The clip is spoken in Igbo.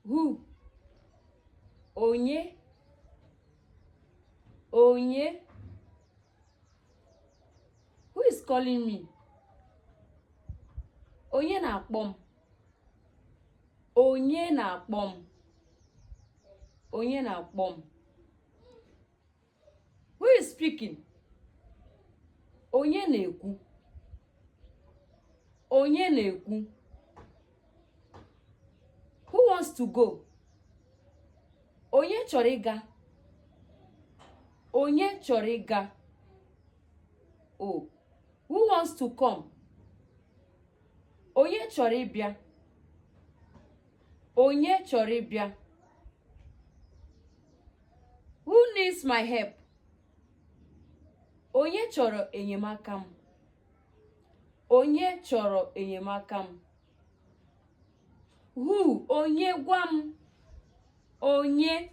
Who? Onye. Onye. Who is calling me? Onye na-akpọ m. Onye na-akpọ m. Onye na-akpọ m. Who is speaking? Onye na-ekwu. Onye na-ekwu. Who wants to go? Onye chọrọ ịga. Onye chọrọ ịga. Oh. Who wants to come? Onye chọrọ ịbịa. Onye chọrọ ịbịa. Who needs my help? Onye chọrọ enyemaka m. Onye chọrọ enyemaka m. Who? Onye gwa m. Onye